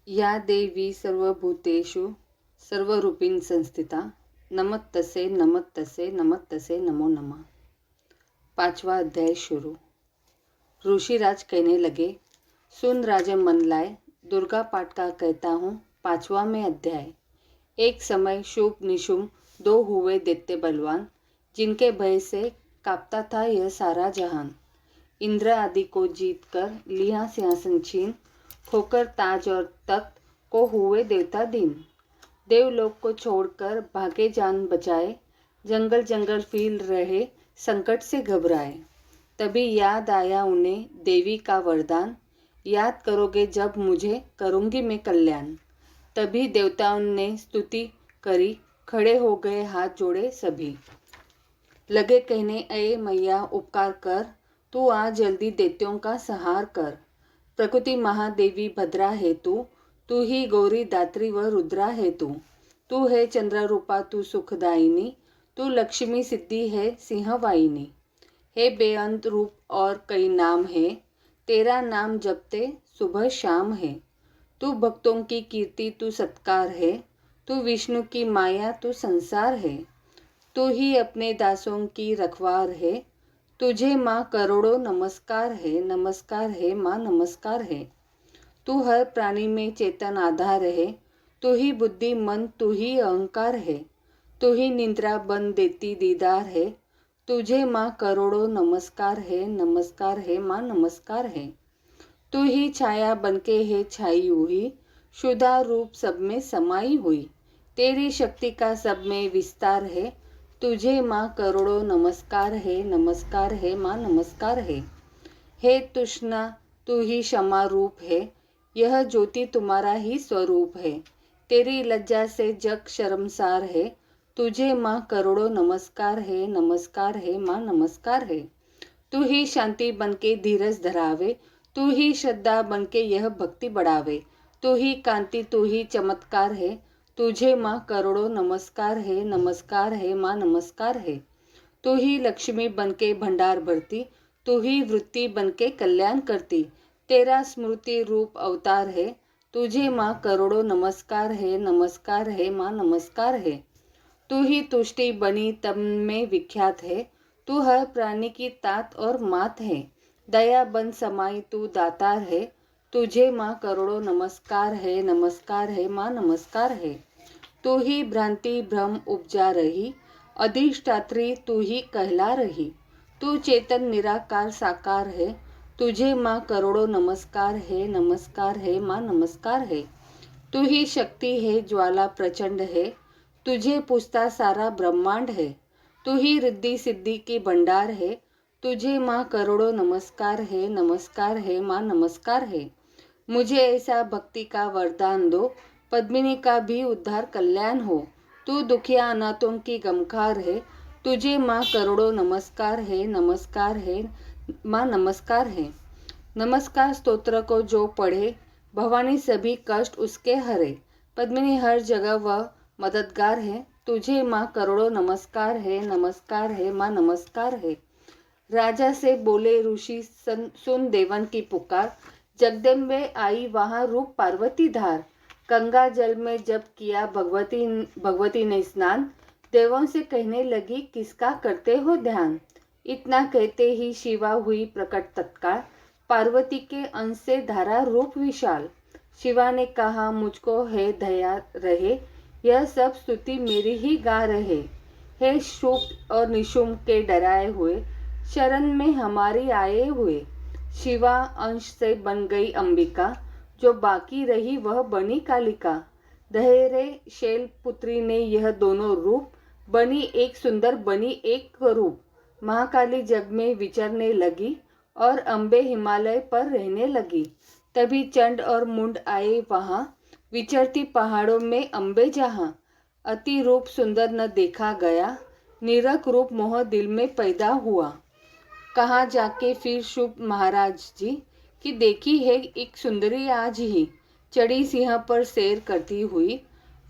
या देवी सर्वभूतेषु सर्वरूपीण संस्थिता नमस्तसे नमस्तसे नमस्तसे नमो नमः। 5वां अध्याय शुरू। ऋषिराज कहने लगे, सुन राजन मन लाए, दुर्गा पाठ का कहता हूँ 5वां में अध्याय। एक समय शुभ निशुम दो हुए दैत्य बलवान, जिनके भय से कांपता था यह सारा जहान। इंद्र आदि को जीतकर लिया सिंहासन छीन, खोकर ताज और तख्त को हुए देवता दीन। देवलोक को छोड़कर भागे जान बचाए, जंगल जंगल फिर रहे संकट से घबराए। तभी याद आया उन्हें देवी का वरदान, याद करोगे जब मुझे करूँगी मैं कल्याण। तभी देवताओं ने स्तुति करी, खड़े हो गए हाथ जोड़े सभी। लगे कहने, ए मैया उपकार कर, तू आ जल्दी दैत्यों का संहार कर। प्रकृति महादेवी भद्रा है तू ही गौरी दात्री व रुद्रा है तू है चंद्र रूपा तू सुखदायिनी, तू लक्ष्मी सिद्धि है सिंहवाहिनी। हे बेअंत रूप और कई नाम है, तेरा नाम जपते सुबह शाम है। तू भक्तों की कीर्ति तू सत्कार है, तू विष्णु की माया तू संसार है। तू ही अपने दासों की रखवार है, तुझे माँ करोड़ों नमस्कार है माँ नमस्कार है। तू हर प्राणी में चेतन आधार है, तू ही बुद्धि मन तू ही अहंकार है। तू ही निद्रा बन देती दीदार है, तुझे माँ करोड़ों नमस्कार है माँ नमस्कार है। तू ही छाया बनके है छाई हुई, शुद्धा रूप सब में समाई हुई। तेरी शक्ति का सब में विस्तार है, तुझे माँ करोड़ों नमस्कार है माँ नमस्कार है। हे तृष्णा तू ही क्षमा रूप है, यह ज्योति तुम्हारा ही स्वरूप है। तेरी लज्जा से जग शर्मसार है, तुझे माँ करोड़ों नमस्कार है माँ नमस्कार है। तू ही शांति बनके धीरज धरावे, तू ही श्रद्धा बनके यह भक्ति बढ़ावे। तू ही कांति तू ही चमत्कार है, तुझे माँ करोड़ों नमस्कार है माँ नमस्कार है। तू ही लक्ष्मी बनके भंडार भरती, तू ही वृत्ति बनके कल्याण करती। तेरा स्मृति रूप अवतार है, तुझे माँ करोड़ों नमस्कार है माँ नमस्कार है। तू ही तुष्टि बनी तब में विख्यात है, तू हर प्राणी की तात और मात है। दया बन समाई तू दातार है, तुझे माँ करोड़ों नमस्कार है माँ नमस्कार है। तू ही भ्रांति भ्रम उपजा रही, अधिष्ठात्री तू ही कहला रही। तू चेतन निराकार साकार है, तुझे माँ करोड़ों नमस्कार है माँ नमस्कार है। तू ही शक्ति है ज्वाला प्रचंड है, तुझे पूछता सारा ब्रह्मांड है। तू ही रिद्धि सिद्धि की भंडार है, तुझे माँ करोड़ों नमस्कार है माँ नमस्कार है। मुझे ऐसा भक्ति का वरदान दो, पद्मिनी का भी उद्धार कल्याण हो। तू दुखिया अनाथों की गमखार है, तुझे माँ करोड़ों नमस्कार है माँ नमस्कार है। नमस्कार स्तोत्र को जो पढ़े, भवानी सभी कष्ट उसके हरे। पद्मिनी हर जगह वह मददगार है, तुझे माँ करोड़ों नमस्कार है माँ नमस्कार है। राजा से बोले ऋषि सुन देवन की पुकार, जगदम्बे आई वहाँ रूप पार्वती धार। गंगा जल में जब किया भगवती ने स्नान, देवों से कहने लगी किसका करते हो ध्यान। इतना कहते ही शिवा हुई प्रकट तत्काल, पार्वती के अंश से धारा रूप विशाल। शिवा ने कहा मुझको है दया रहे, यह सब स्तुति मेरी ही गा रहे। हे शुभ और निशुम के डराए हुए, शरण में हमारी आए हुए। शिवा अंश से बन गई अंबिका, जो बाकी रही वह बनी कालिका। धैर्य शैल पुत्री ने यह दोनों रूप, बनी एक सुंदर बनी एक रूप। महाकाली जग में विचरने लगी, और अम्बे हिमालय पर रहने लगी। तभी चंड और मुंड आए वहाँ, विचरती पहाड़ों में अम्बे जहाँ। अति रूप सुंदर न देखा गया, निरख रूप मोह दिल में पैदा हुआ। कहाँ जाके फिर शुभ महाराज जी, कि देखी है एक सुंदरी आज ही, चढ़ी सिंह पर सैर करती हुई,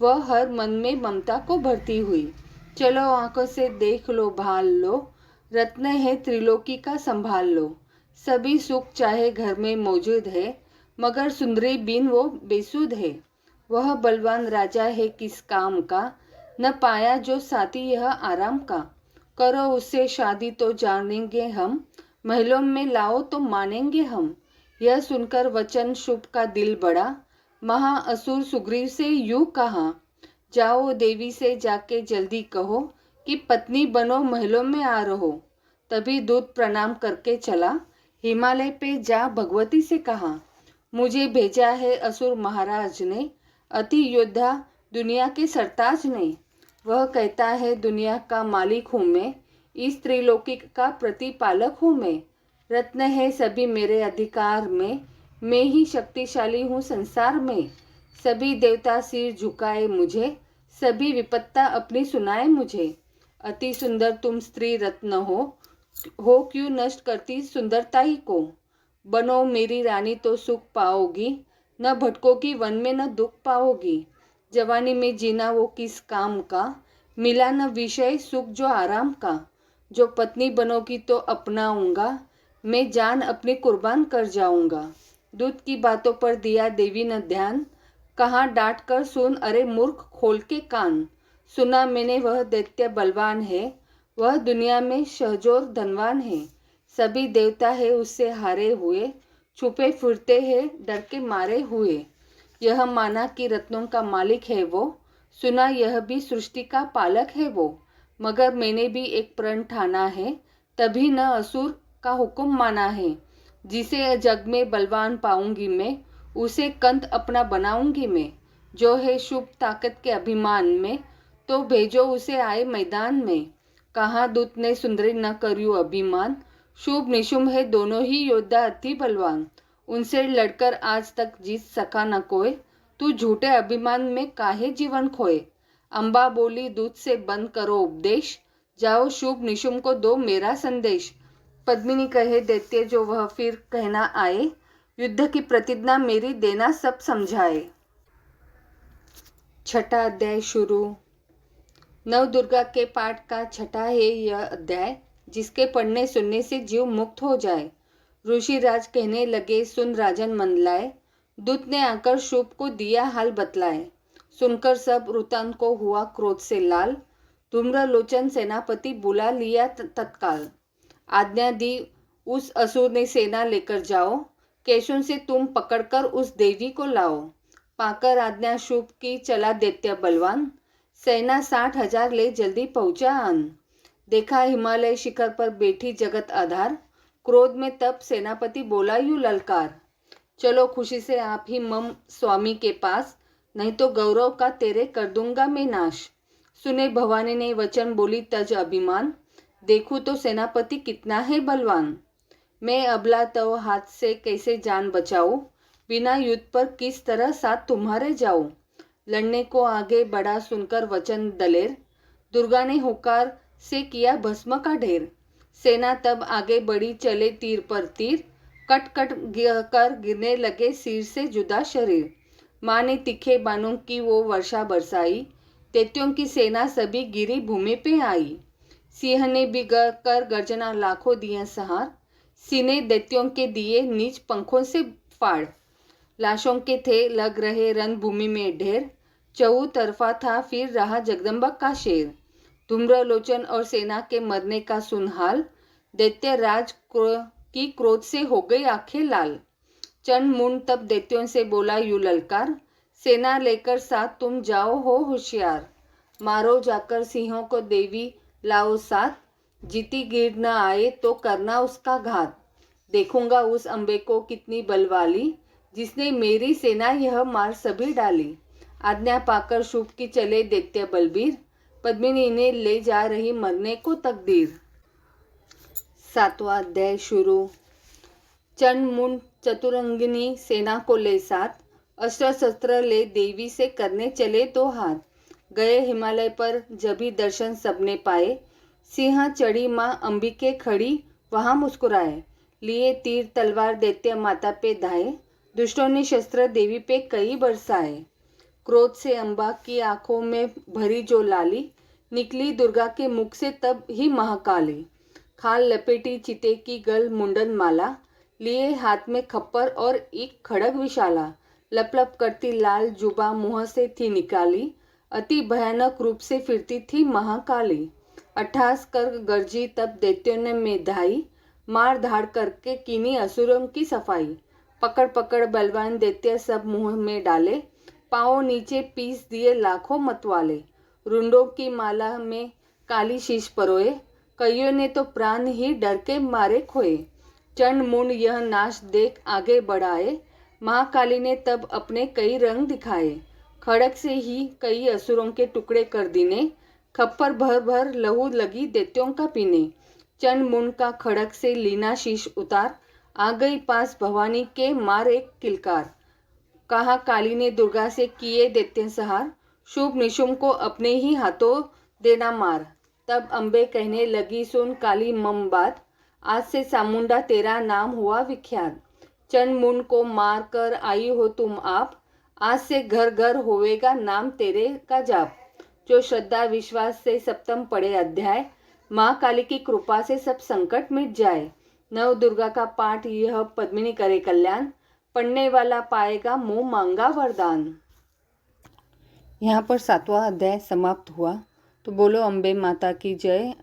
वह हर मन में ममता को भरती हुई। चलो आंखों से देख लो भाल लो, रत्न है त्रिलोकी का संभाल लो। सभी सुख चाहे घर में मौजूद है, मगर सुंदरी बिन वो बेसुध है। वह बलवान राजा है किस काम का, न पाया जो साथी यह आराम का। करो उससे शादी तो जानेंगे हम, महलों में लाओ तो मानेंगे हम। यह सुनकर वचन शुभ का दिल बढ़ा, महा असुर सुग्रीव से यूं कहा, जाओ देवी से जाके जल्दी कहो कि पत्नी बनो महलों में आ रहो। तभी दूत प्रणाम करके चला, हिमालय पे जा भगवती से कहा, मुझे भेजा है असुर महाराज ने, अति योद्धा दुनिया के सरताज ने। वह कहता है दुनिया का मालिक हूँ मैं, इस त्रिलोकी का प्रतिपालक हूँ मैं। रत्न है सभी मेरे अधिकार में, मैं ही शक्तिशाली हूँ संसार में। सभी देवता सिर झुकाए मुझे, सभी विपत्ता अपनी सुनाए मुझे। अति सुंदर तुम स्त्री रत्न हो क्यों नष्ट करती सुंदरता ही को। बनो मेरी रानी तो सुख पाओगी, न भटकोगी वन में न दुख पाओगी। जवानी में जीना वो किस काम का, मिला न विषय सुख जो आराम का। जो पत्नी बनोगी तो अपनाऊंगा, मैं जान अपनी कुर्बान कर जाऊंगा। दूत की बातों पर दिया देवी ने ध्यान, कहाँ डांट कर सुन अरे मूर्ख खोल के कान। सुना मैंने वह दैत्य बलवान है, वह दुनिया में शहजोर धनवान है। सभी देवता है उससे हारे हुए, छुपे फिरते हैं डर के मारे हुए। यह माना कि रत्नों का मालिक है वो, सुना यह भी सृष्टि का पालक है वो। मगर मैंने भी एक प्रण ठाना है, तभी न असुर का हुक्म माना है। जिसे जग में बलवान पाऊंगी मैं, उसे कंत अपना बनाऊंगी मैं। जो है शुभ ताकत के अभिमान में, तो भेजो उसे आए मैदान में। कहा दूत ने सुंदरी न करियो अभिमान, शुभ निशुभ है दोनों ही योद्धा अति बलवान। उनसे लड़कर आज तक जीत सका न कोई, तू झूठे अभिमान में काहे जीवन खोए। अम्बा बोली दूत से बंद करो उपदेश, जाओ शुभ निशुभ को दो मेरा संदेश। पद्मिनी कहे दैत्य जो वह फिर कहना आए, युद्ध की प्रतिज्ञा मेरी देना सब समझाए। छठा अध्याय शुरू। नवदुर्गा के पाठ का छठा है यह अध्याय, जिसके पढ़ने सुनने से जीव मुक्त हो जाए। ऋषिराज कहने लगे, सुन राजन मंडलाए, दूत ने आकर शुभ को दिया हाल बतलाए। सुनकर सब वृतांत को हुआ क्रोध से लाल, धूम्रलोचन सेनापति बुला लिया तत्काल। आज्ञा दी उस असुर ने सेना लेकर जाओ, केशों से तुम पकड़कर उस देवी को लाओ। पाकर आज्ञा शुभ की चला दैत्य बलवान, सेना 60,000 ले जल्दी पहुंचा आन। देखा हिमालय शिखर पर बैठी जगत आधार, क्रोध में तब सेनापति बोला यूं ललकार, चलो खुशी से आप ही मम स्वामी के पास, नहीं तो गौरव का तेरे कर दूंगा मैं नाश। सुने भवानी ने वचन बोली तज अभिमान, देखूं तो सेनापति कितना है बलवान। मैं अबला तो हाथ से कैसे जान बचाऊं, बिना युद्ध पर किस तरह साथ तुम्हारे जाऊं। लड़ने को आगे बढ़ा सुनकर वचन दलेर, दुर्गा ने हुकार से किया भस्म का ढेर। सेना तब आगे बढ़ी चले तीर पर तीर, कट कट कर गिरने लगे सिर से जुदा शरीर। माँ ने तीखे बाणों की वो वर्षा बरसाई, दैत्यों की सेना सभी गिरी भूमि पे आई। सिंह ने भी कर गर्जना लाखों दिए सहार, सीने दैत्यों के दिए नीच पंखों से फाड़। लाशों के थे लग रहे रणभूमि में ढेर, चहु तरफा था फिर रहा जगदम्बा का शेर। धूम्रलोचन और सेना के मरने का सुन हाल, दैत्य राज की क्रोध से हो गई आंखें लाल। चंड मुंड तब दैत्यों से बोला यूं ललकार, सेना लेकर साथ तुम जाओ हो होशियार। मारो जाकर सिंहों को देवी लाओ साथ, जीती गिर न आए तो करना उसका घात। देखूंगा उस अम्बे को कितनी बलवाली, जिसने मेरी सेना यह मार सभी डाली। आज्ञा पाकर शुभ की चले दैत्य बलबीर, पद्मिनी ने ले जा रही मरने को तकदीर। सातवां अध्याय शुरू। चंड मुंड चतुरंगिनी सेना को ले साथ, अस्त्र शस्त्र ले देवी से करने चले तो हाथ। गए हिमालय पर जभी दर्शन सबने पाए, सिंह चढ़ी माँ अंबिके खड़ी वहां मुस्कुराए। लिए तीर तलवार दैत्य माता पे धाए, दुष्टों ने शस्त्र देवी पे कई बरसाए। क्रोध से अम्बा की आंखों में भरी जो लाली, निकली दुर्गा के मुख से तब ही महाकाली। खाल लपेटी चिते की गल मुंडन माला, लिए हाथ में खप्पर और एक खड़ग विशाला, लपलप करती लाल जुबा मुंह से थी निकाली, अति भयानक रूप से फिरती थी महाकाली। अट्ठास कर गरजी तब दैत्यों ने में धाई, मार धाड़ करके कीनी असुरों की सफाई। पकड़ पकड़ बलवान दैत्य सब मुंह में डाले, पाँव नीचे पीस दिए लाखों मतवाले। रुंडों की माला में काली शीश परोए, कईयों ने तो प्राण ही डर के मारे खोए। चंड मुंड यह नाश देख आगे बढ़ाए, महाकाली ने तब अपने कई रंग दिखाए। खड़क से ही कई असुरों के टुकड़े कर दीने, खप्पर भर भर लहू लगी दैत्यों का पीने। चंड मुंड का खड़क से लीना शीश उतार, आ गई पास भवानी के मार एक किलकार। कहा काली ने दुर्गा से किए दैत्य सहार, शुभ निशुम को अपने ही हाथों देना मार। तब अम्बे कहने लगी सुन काली मम बात, आज से चामुंडा तेरा नाम हुआ विख्यात। चंड मुंड को मार कर आई हो तुम आप, आज से घर घर होवेगा नाम तेरे का जाप। जो श्रद्धा विश्वास से सप्तम पढ़े अध्याय, माँ काली की कृपा से सब संकट मिट जाए। नव दुर्गा का पाठ यह पद्मिनी करे कल्याण, पढ़ने वाला पाएगा मुंह मांगा वरदान। यहाँ पर 7वां अध्याय समाप्त हुआ। तो बोलो अम्बे माता की जय।